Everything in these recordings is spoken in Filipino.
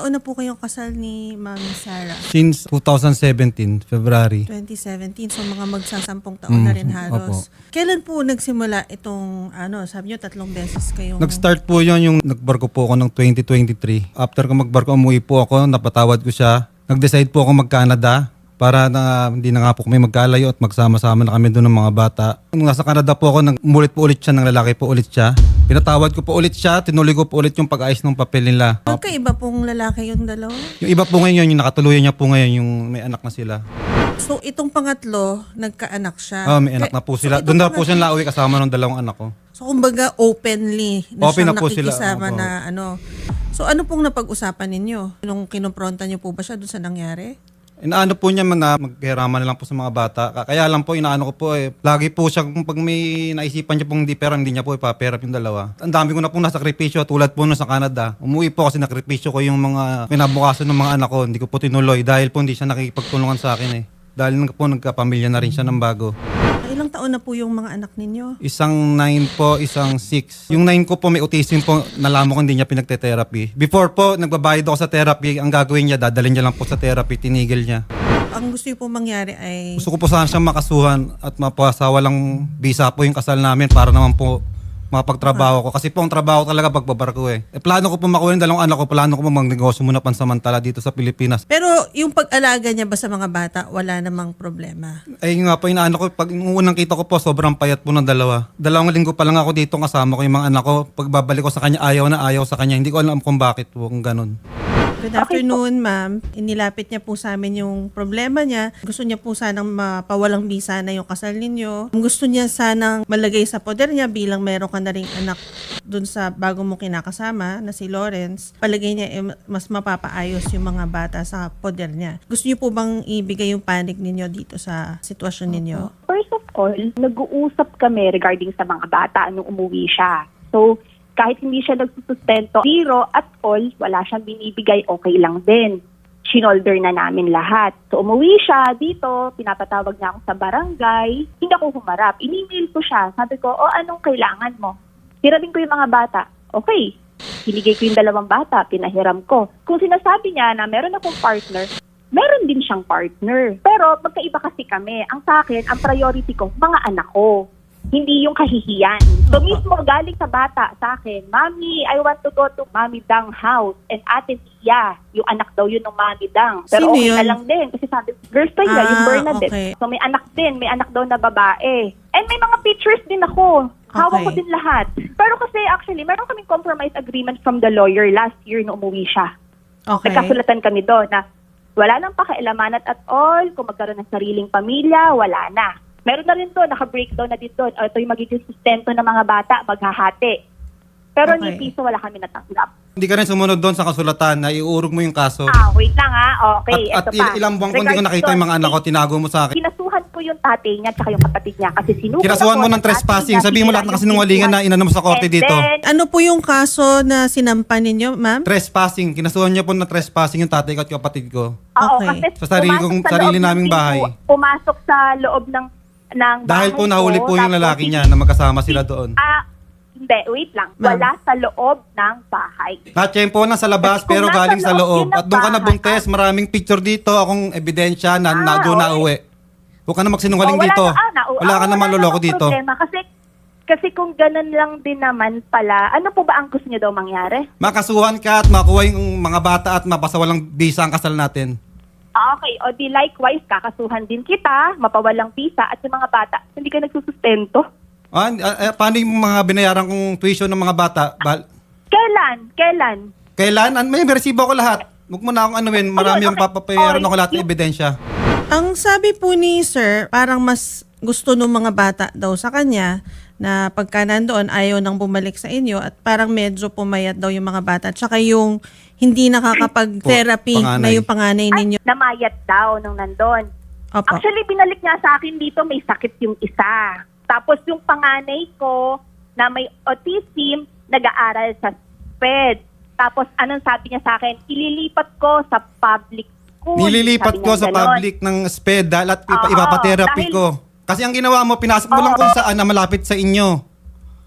taon na po kayong kasal ni Ma'am Sarah? Since 2017, February. 2017. So mga magsasampung taon na rin halos. Opo. Kailan po nagsimula itong, sabi nyo, 3 beses kayong... Nag-start po yun yung nagbarko po ako ng 2023. After ko magbarko, umuwi po ako, napatawad ko siya. Nag-decide po ako mag-Canada para na hindi na nga po kami magkalayo at magsama-sama na kami doon ng mga bata. Nung nasa Canada po ako, umulit po ulit siya, ng lalaki po ulit siya. Pinatawad ko po ulit siya, tinuloy ko po ulit yung pag-ayos ng papel nila. Magkaiba pong lalaki yung dalawa? Yung iba po ngayon, yung nakatuluyan niya po ngayon, yung may anak na sila. So itong pangatlo, nagkaanak siya? May anak na po sila. Doon na po siya nauwi kasama ng 2 anak ko. So kumbaga openly na Open siyang na po sila. nakikisama Opo. na ano. So ano pong napag-usapan ninyo? Nung kinompronta niyo po ba siya doon sa nangyari? Inaano po niya man na maghiraman na lang po sa mga bata. Kaya lang po, inaano ko po lagi po siya kung pag may naisipan niya pong hindi pera, hindi niya po ipaperap yung dalawa. Ang dami ko na pong nasakripisyo tulad po sa Canada. Umuwi po kasi nakripisyo ko yung mga kinabukasan ng mga anak ko. Hindi ko po tinuloy dahil po hindi siya nakikipagtulungan sa akin Dahil po nagkapamilya na rin siya ng bago. Ilang taon na po yung mga anak ninyo? Isang 9 po, isang 6. Yung 9 ko po may autism po, nalaman ko hindi niya pinagte-therapy. Before po, nagbabayad ako sa therapy, ang gagawin niya, dadalhin niya lang po sa therapy, tinigil niya. Ang gusto niyo po mangyari ay... Gusto ko po sana siyang makasuhan at mapasawa lang visa po yung kasal namin para naman po makapagtrabaho ko. Kasi po ang trabaho talaga pagbabarko Plano ko po makuha yung 2 anak ko, plano ko po magnegosyo muna pansamantala dito sa Pilipinas. Pero yung pag-alaga niya ba sa mga bata, wala namang problema? Ay nga po, inaano ko, pag unang kita ko po, sobrang payat po ng 2. 2 linggo pa lang ako dito, kasama ko yung mga anak ko. Pagbabalik ko sa kanya, ayaw sa kanya. Hindi ko alam kung bakit po, kung ganun. Good afternoon, ma'am. Inilapit niya po sa amin yung problema niya. Gusto niya po sanang mapawalang bisa na yung kasal ninyo. Gusto niya sanang malagay sa poder niya bilang meron ka na ring anak dun sa bago mo kinakasama na si Lawrence. Palagay niya mas mapapaayos yung mga bata sa poder niya. Gusto niyo po bang ibigay yung panic ninyo dito sa sitwasyon ninyo? First of all, nag-uusap kami regarding sa mga bata nung umuwi siya. So, kahit hindi siya nagsusustento, zero at all, wala siyang binibigay, okay lang din. Shinolder na namin lahat. So umuwi siya dito, pinapatawag niya ako sa barangay, hindi ako humarap. In-email ko siya, sabi ko, anong kailangan mo? Hiramin ko yung mga bata. Okay, hinigay ko yung 2 bata, pinahiram ko. Kung sinasabi niya na meron akong partner, meron din siyang partner. Pero magkaiba kasi kami. Ang sa akin, ang priority ko, mga anak ko. Hindi yung kahihiyan. So mismo galing sa bata sa akin, Mami, I want to go to Mami Dang house. And Ate Tia, yung anak daw yun ng Mami Dang. Pero Sino okay yun? na lang din. Kasi sabi, girls tayo yung Bernadette. okay. So may anak din, may anak daw na babae. And may mga pictures din ako. Hawak ko Okay. din lahat. Pero kasi actually, meron kaming compromise agreement from the lawyer last year na umuwi siya. Okay. Nagkasulatan kami doon na wala nang pakialaman at all, kung magkaroon ng sariling pamilya, wala na. Meron na rin doon, naka-breakdown na din doon. Ito yung magiging sustento ng mga bata, maghahati. Pero Okay. ni piso wala kami natanggap. Hindi ka rin sumunod doon sa kasulatan na iurog mo yung kaso. Wait lang Okay, At ito pa. ilang buwan ko hindi ko nakita yung mga anak ko, tinago mo sa akin. Kinasuhan ko yung tatay niya at yung kapatid niya kasi sinuko Kinasuhan ako mo ng trespassing. Sabihin mo lahat ng kasinungalingan na inano mo sa korte dito. Ano po yung kaso na sinampan ninyo, ma'am? Trespassing. Kinasuhan niya po ng trespassing yung tatay ko at kapatid ko. Oo, Okay. kasi Sa sarili pumasok sa sarili loob ng naming bahay. Pumasok sa loob ng Dahil po bahay nahuli ko, po yung tapos lalaki niya na magkasama sila doon. Hindi, wait lang. Ma'am. Wala sa loob ng bahay. Katsyempo na sa labas Kung pero nasa galing sa loob loob. yun ng At doon ka bahay, nabuntes. Maraming picture dito. Akong ebidensya na doon na uwi. Huwag ka na magsinungaling dito. Wala ka na maloloko dito. Problema. Kasi kung ganun lang din naman pala, ano po ba ang gusto niyo daw mangyari? Makasuhan ka at makuha yung mga bata at mapasawalang bisa ang kasal natin. Okay, o di likewise, kakasuhan din kita, mapawalang visa, at yung mga bata, hindi ka nagsusustento. Paano yung mga binayaran kong tuition ng mga bata? Kailan? Kailan? May resibo ako lahat. Huwag mo na akong anuin. Marami yung papapayaran ako lahat ng ebidensya. Ang sabi po ni sir, parang mas gusto ng mga bata daw sa kanya na pagka nandoon ayaw nang bumalik sa inyo at parang medyo pumayat daw yung mga bata. Tsaka yung hindi nakakapag-therapy Panganay. na yung panganay ninyo. Namayat daw nung nandun. Opo. Actually, binalik niya sa akin dito, may sakit yung isa. Tapos yung panganay ko na may autism, nag-aaral sa SPED. Tapos anong sabi niya sa akin, ililipat ko sa public school. Nililipat Sabi ko niya sa ganon. public ng SPED at Oo, ipapatherapy dahil- ko. Kasi ang ginawa mo, pinasok mo lang kung saan na malapit sa inyo.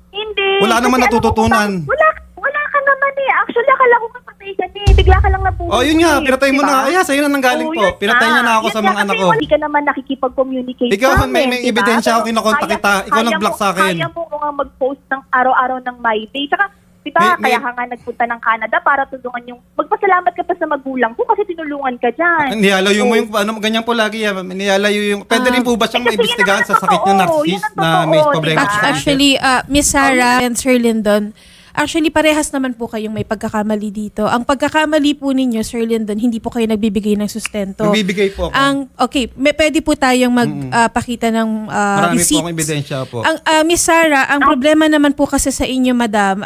Hindi. Wala naman Kasi alam mo natututunan. kung bakit- Wala ka naman eh. Actually, akala ko kapatay ka bigla ka lang napuno. Oh, yun nga, pinatay mo na. Ay, sa'yo na nanggaling Oo, po. yun Pinatay niya na ako Yun sa nga, mga anak kasi ko. Hindi ka naman nakikipag-communicate Ikaw, sa amin, may diba? ebidensya ako, Pero kinakontak kaya- kita. Ikaw kaya nag-block mo- sa akin. Kaya mo nga mag-post ng araw-araw ng My Day. Tsaka, diba, May- kaya ka nga nagpunta ng Canada para tulungan yung, magpasalamat ka pa sa magulang ko kasi tinulungan ka dyan. Niyalayo mo Oo. yung, ganyan po lagi yan. Niyalayo yung, pwede rin po ba siyang kasi maimbestigahan yun sa ang sakit ng totoo, narcissist yun ang na totoo, may problema diba? sa sarili? Actually, Miss Sarah and Sir Lyndon, actually parehas naman po kayong may pagkakamali dito. Ang pagkakamali po ninyo, Sir Lyndon, hindi po kayo nagbibigay ng sustento. Nagbibigay po ako. Pwede po tayong magpakita ng Marami po receipts. akong ebidensya po. Ang Miss Sarah, ang problema naman po kasi sa inyo, madam,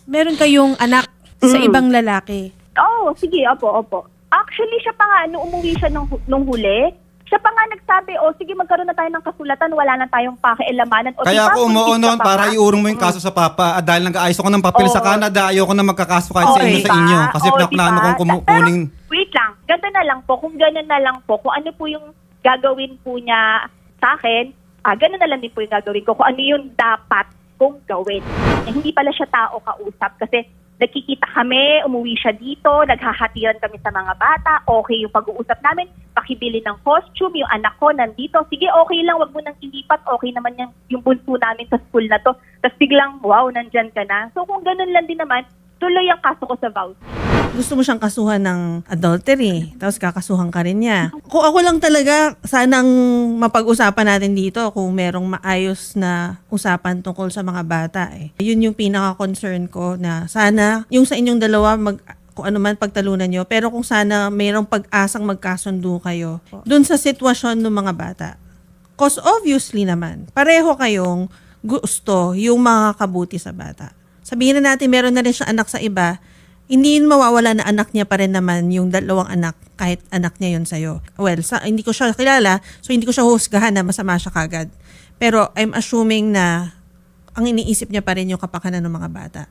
meron kayong anak sa ibang lalaki. Oo, sige, opo. Actually, siya pa nga, nung umuwi siya nung huli, siya pa nga nagsabi, sige, magkaroon na tayo ng kasulatan, wala na tayong pakialamanan. Kaya ako umuo noon para iurong mo yung Mm. kaso sa papa. Dahil nag-aayos ako ng papel sa Oo. Canada, ayoko na magkakaso kahit sa inyo diba? sa inyo. Kasi pinaplano kong kuning... Wait lang, ganito na lang po. Kung gano'n na lang po, kung ano po yung gagawin po niya sa akin, gano'n na lang din po yung gagawin ko. Kung ano yung dapat kong gawin. Hindi pala siya tao kausap kasi nagkikita kami, umuwi siya dito, naghahatiran kami sa mga bata, okay yung pag-uusap namin, pakibili ng costume, yung anak ko nandito, sige, okay lang, wag mo nang ilipat, okay naman yung bunso namin sa school na to. Tapos biglang, wow, nandyan ka na. So kung ganun lang din naman, tuloy ang kaso ko sa vows. Gusto mo siyang kasuhan ng adultery, tapos kakasuhan ka rin niya. Kung ako lang talaga, sanang mapag-usapan natin dito kung merong maayos na usapan tungkol sa mga bata. Yun yung pinaka-concern ko na sana yung sa inyong dalawa kung ano man pagtalunan nyo, pero kung sana mayroong pag-asang magkasundo kayo dun sa sitwasyon ng mga bata. Because obviously naman, pareho kayong gusto yung mga kabuti sa bata. Sabihin na natin meron na rin siyang anak sa iba, hindi yun mawawala na anak niya pa rin naman yung dalawang anak kahit anak niya yun sa'yo. Well, hindi ko siya kilala, so hindi ko siya husgahan na masama siya kagad. Pero I'm assuming na ang iniisip niya pa rin yung kapakanan ng mga bata.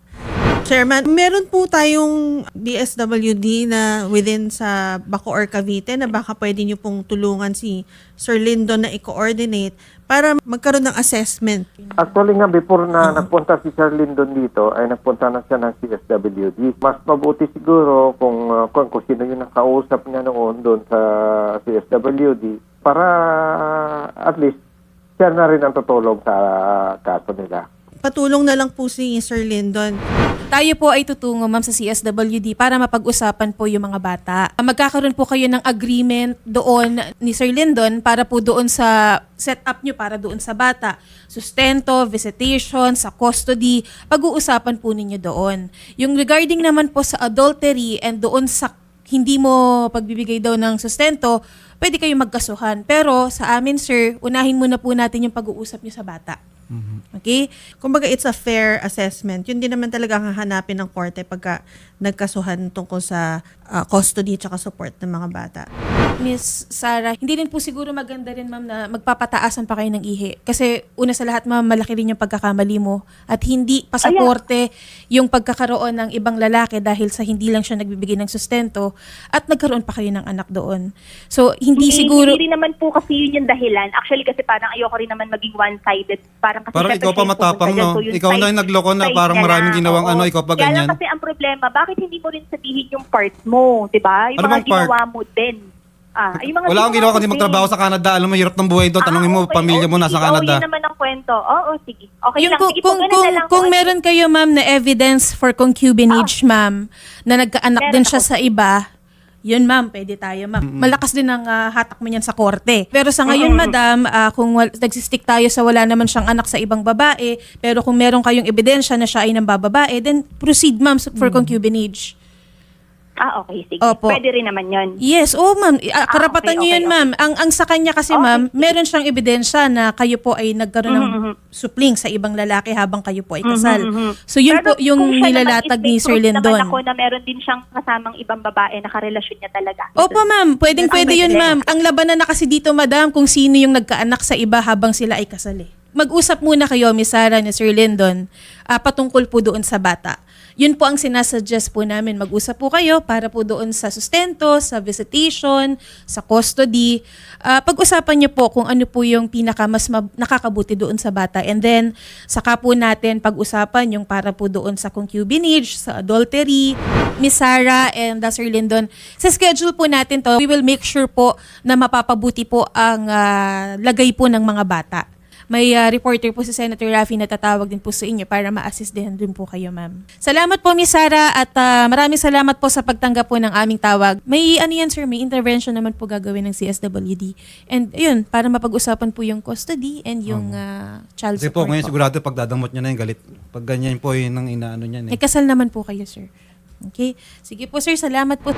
Chairman, meron po tayong DSWD na within sa Bacoor, Cavite na baka pwede niyo pong tulungan si Sir Lyndon na i-coordinate para magkaroon ng assessment. Actually nga, before na nagpunta si Sir Lyndon dito, ay nagpunta na siya ng CSWD. Mas mabuti siguro kung sino yung nakausap niya noon doon sa CSWD para at least siya na rin ang tutulong sa kaso nila. Patulong na lang po si Sir Lyndon. Tayo po ay tutungo, ma'am, sa CSWD para mapag-usapan po yung mga bata. Magkakaroon po kayo ng agreement doon ni Sir Lyndon para po doon sa setup nyo para doon sa bata. Sustento, visitation, sa custody, pag-uusapan po ninyo doon. Yung regarding naman po sa adultery and doon sa hindi mo pagbibigay daw ng sustento, pwede kayong magkasuhan. Pero sa amin, sir, unahin muna po natin yung pag-uusap nyo sa bata. Okay? Kumbaga, it's a fair assessment. Yun din naman talaga ang hahanapin ng korte pagka nagkasuhan tungkol sa custody at support ng mga bata. Miss Sarah, hindi rin po siguro maganda rin, ma'am, na magpapataasan pa kayo ng ihi. Kasi una sa lahat, ma'am, malaki rin yung pagkakamali mo at hindi pasaporte yung pagkakaroon ng ibang lalaki dahil sa hindi lang siya nagbibigay ng sustento at nagkaroon pa kayo ng anak doon. So, hindi siguro... Hindi rin naman po kasi yun yung dahilan. Actually, kasi parang ayoko rin naman maging one-sided. Parang Ikaw pa matapang, no? Ikaw na yung nagloko na parang maraming ginawang ikaw pa ganyan. Kaya lang kasi ang problema, bakit hindi mo rin sabihin yung part mo, di ba? Yung Ano mga bang part? ginawa mo din. Yung mga Wala akong ginawa kundi mo din. magtrabaho sa Canada. Alam mo, hirap ng buhay doon. Tanungin mo, Okay. pamilya mo nasa Sige. Canada. Yun naman ang kwento. Sige. Okay Yung lang. Sige po, kung, ganun na lang. kung meron kayo, ma'am, na evidence for concubinage, ma'am, na nagkaanak Meron din siya ako. sa iba, yun, ma'am, pwede tayo, ma'am. Malakas din ang hatak mo niyan sa korte. Pero sa ngayon, madam, kung nagsistick tayo sa wala naman siyang anak sa ibang babae, pero kung meron kayong ebidensya na siya ay ng babae, then proceed, ma'am, for concubinage. Okay, sige. Opo. Pwede rin naman yun. Yes, ma'am. Karapatan okay, niyo yun, okay. ma'am. Ang sa kanya kasi, Okay, ma'am, sige. meron siyang ebidensya na kayo po ay nagkaroon ng supling sa ibang lalaki habang kayo po ay kasal. So, yun Pero po yung kung siya nilalatag naman ni is may Sir proof naman Lyndon. ako na meron din siyang kasamang ibang babae na karelasyon niya talaga. Opo, ma'am. Pwede Ang yun, may ma'am. Ang labanan na kasi dito, madam, kung sino yung nagkaanak sa iba habang sila ay kasal eh. mag-usap muna kayo, Miss Sarah, ni Sir Lyndon, patungkol po doon sa bata. Yun po ang sinasuggest po namin. Mag-usap po kayo para po doon sa sustento, sa visitation, sa custody. Pag-usapan niyo po kung ano po yung mas nakakabuti doon sa bata. And then, saka po natin pag-usapan yung para po doon sa concubinage, sa adultery. Miss Sarah and Sir Lyndon, sa schedule po natin to, we will make sure po na mapapabuti po ang lagay po ng mga bata. May reporter po si Senator Raffy na tatawag din po sa inyo para ma-assist din po kayo, ma'am. Salamat po, Miss Sarah, at maraming salamat po sa pagtanggap po ng aming tawag. May sir, may intervention naman po gagawin ng CSWD. And ayun, para mapag-usapan po yung custody and yung child Kasi po, support ngayon po. sigurado pag dadamot niya na yung galit. Pag ganyan po yung inaano niya. May kasal naman po kayo, sir. Okay? Sige po, sir. Salamat po.